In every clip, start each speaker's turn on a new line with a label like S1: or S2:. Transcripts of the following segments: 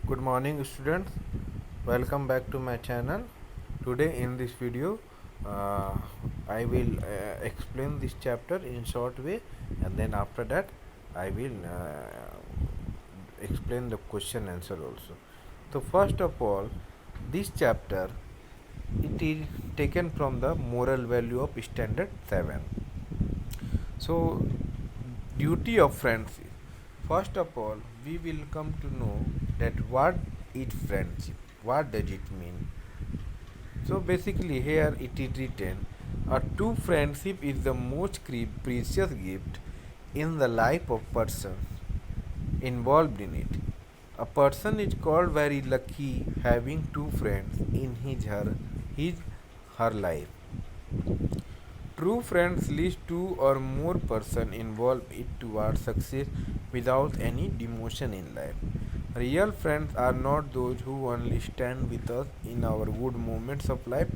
S1: Good morning, students. Welcome back to my channel. Today in this video uh, I will explain this chapter in short way, and then after that I will explain the question answer also. So first of all, this chapter it is taken from the moral value of standard 7. So, duty of friendship. First of all, we will come to know that what is friendship. What does it mean? So basically, here it is written: a true friendship is the most precious gift in the life of person involved in it. A person is called very lucky having two friends in his her life. True friends lead two or more person involve it towards success without any demotion in life. Real friends are not those who only stand with us in our good moments of life,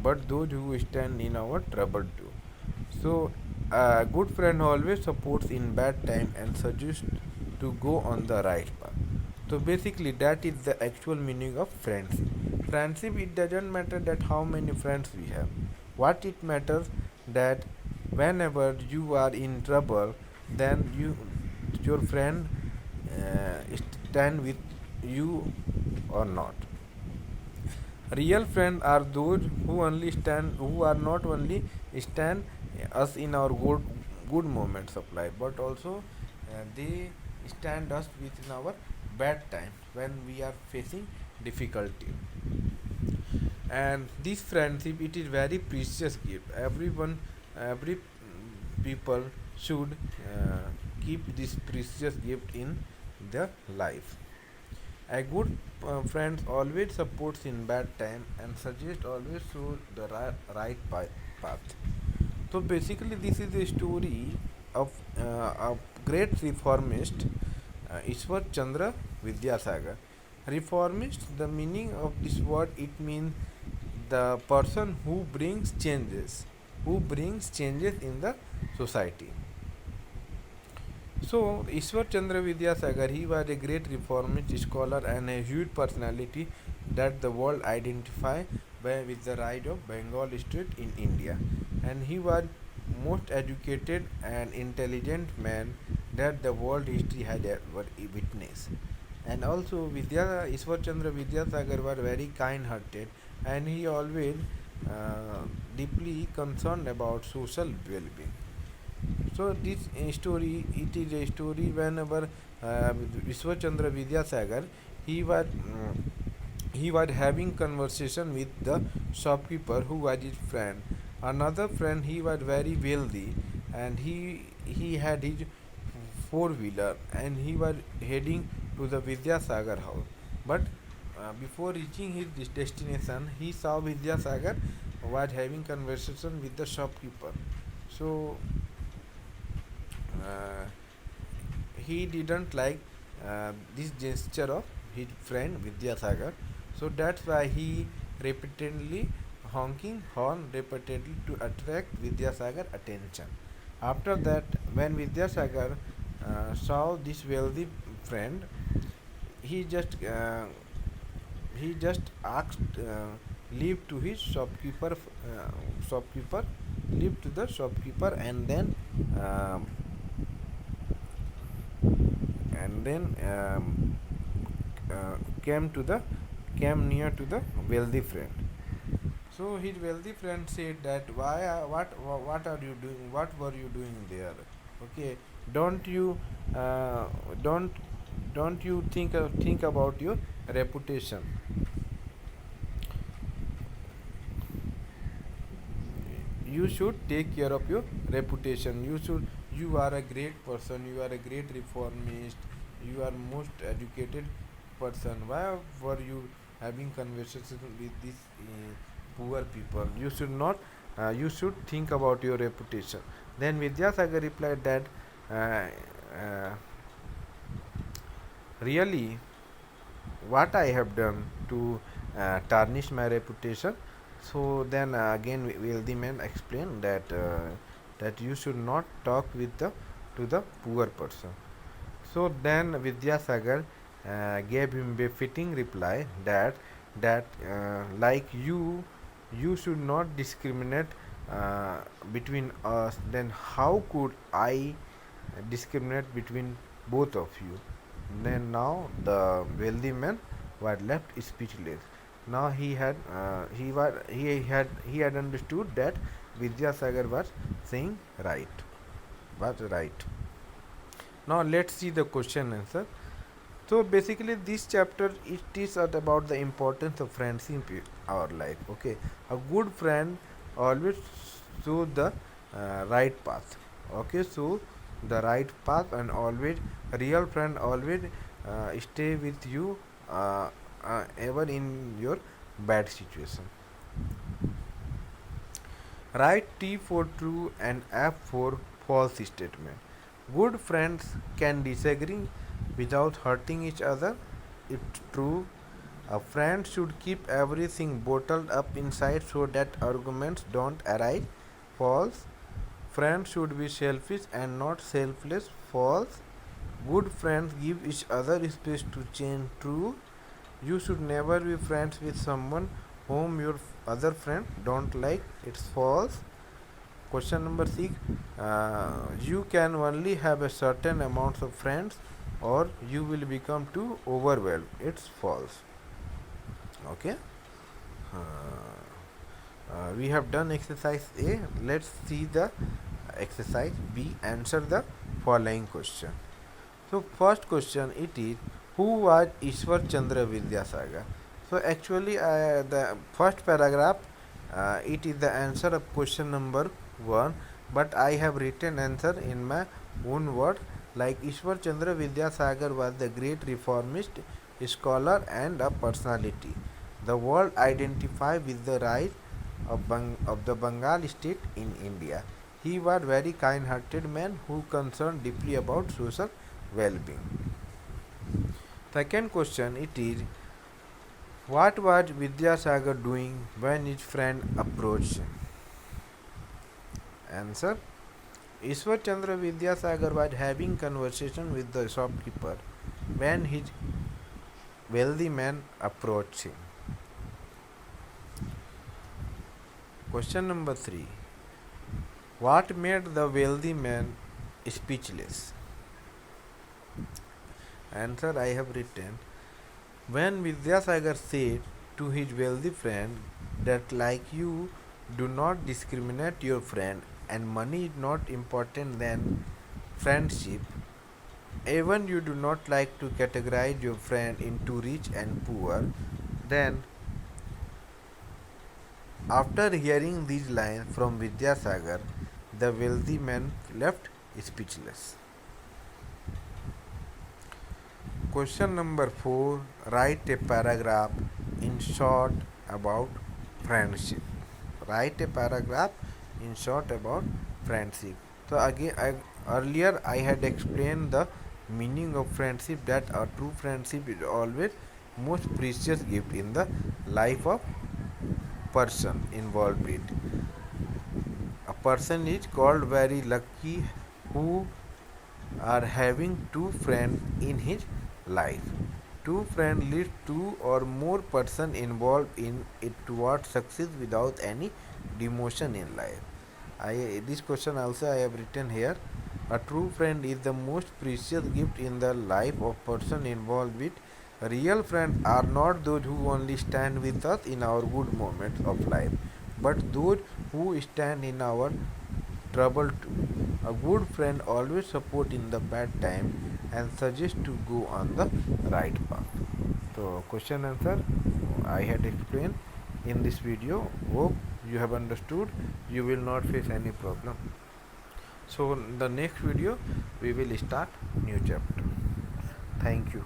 S1: but those who stand in our trouble too. So, a good friend always supports in bad time and suggests to go on the right path. So basically, that is the actual meaning of friendship. Friendship, it doesn't matter that how many friends we have. What it matters that whenever you are in trouble, then your friend stand with you or not. Real friends are those who are not only stand us in our good moments of life, but also they stand us within our bad times when we are facing difficulty. And this friendship, it is very precious gift. Every people should keep this precious gift in their life. A good friend always supports in bad time and suggests always through the path. So basically, this is the story of a great reformist, Ishwar Chandra Vidyasagar. Reformist, the meaning of this word, it means the person who brings changes in the society. So, Ishwar Chandra Vidyasagar, he was a great reformist scholar and a huge personality that the world identify with the rise of Bengal state in India. And he was most educated and intelligent man that the world history had ever witnessed. And also Ishwar Chandra Vidyasagar was very kind-hearted, and he always deeply concerned about social well-being. So this story, it is a story whenever Vishwachandra Vidyasagar, he was he was having conversation with the shopkeeper who was his friend. Another friend, he was very wealthy, and he had his four wheeler, and he was heading to the Vidyasagar house. But before reaching his destination, he saw Vidyasagar was having conversation with the shopkeeper. So uh, he didn't like this gesture of his friend Vidyasagar, so that's why he repeatedly honking horn repeatedly to attract Vidyasagar attention. After that, when Vidyasagar saw this wealthy friend, he just uh, he just asked leave to his shopkeeper leave to the shopkeeper, and then um, and then uh, came to the came near to the wealthy friend. So his wealthy friend said that what are you doing? What were you doing there? Okay, don't you uh, don't don't you think about your reputation? You should take care of your reputation. You are a great person. You are a great reformist. You are most educated person. Why were you having conversations with these poor people? You should not. You should think about your reputation. Then Vidyasagar replied that uh, uh, really, what I have done to tarnish my reputation. So then again, wealthy man explained that you should not talk with the to the poor person. So then Vidyasagar, gave him a fitting reply that like you should not discriminate between us, then how could I discriminate between both of you? Then now the wealthy man was left speechless. Now he had understood that Vidyasagar was saying right. Now let's see the question answer. So basically, this chapter it is about the importance of friendship in our life. Okay, a good friend always show the right path. Okay, so the right path, and always a real friend always stay with you ever in your bad situation. Write T for true and F for false statement. Good friends can disagree without hurting each other. It's true. A friend should keep everything bottled up inside so that arguments don't arise. False. Friends should be selfish and not selfless. False. Good friends give each other space to change. True. You should never be friends with someone whom your other friend don't like. It's false. Question number 6. You can only have a certain amount of friends or you will become too overwhelmed. It's false. Okay. We have done exercise A. Let's see the exercise B. Answer the following question. So first question it is, who was Ishwar Chandra Vidyasagar? So actually the first paragraph it is the answer of question number 1, but I have written answer in my own word. Like Ishwar Chandra Vidyasagar was the great reformist, scholar and a personality. The world identified with the rise of the Bengal state in India. He was very kind-hearted man who concerned deeply about social well-being. Second question it is, what was Vidyasagar doing when his friend approached him? Answer. Ishwar Chandra Vidyasagar was having conversation with the shopkeeper when his wealthy man approached him. Question number 3. What made the wealthy man speechless? Answer I have written. When Vidyasagar said to his wealthy friend that like you do not discriminate your friend and money is not important than friendship, even you do not like to categorize your friend into rich and poor, then after hearing these lines from Vidyasagar, the wealthy man left speechless. Question number 4. Write a paragraph in short about friendship. Write a paragraph in short about friendship. So again, earlier I had explained the meaning of friendship, that a true friendship is always most precious gift in the life of person involved in it. A person is called very lucky who are having two friends in his life. Two friends lead two or more person involved in it towards success without any demotion in life. This question also I have written here. A true friend is the most precious gift in the life of person involved with. Real friends are not those who only stand with us in our good moments of life, but those who stand in our trouble too. A good friend always support in the bad time and suggest to go on the right path. So question answer I had explained in this video. Hope you have understood. You will not face any problem. So in the next video we will start new chapter. Thank you.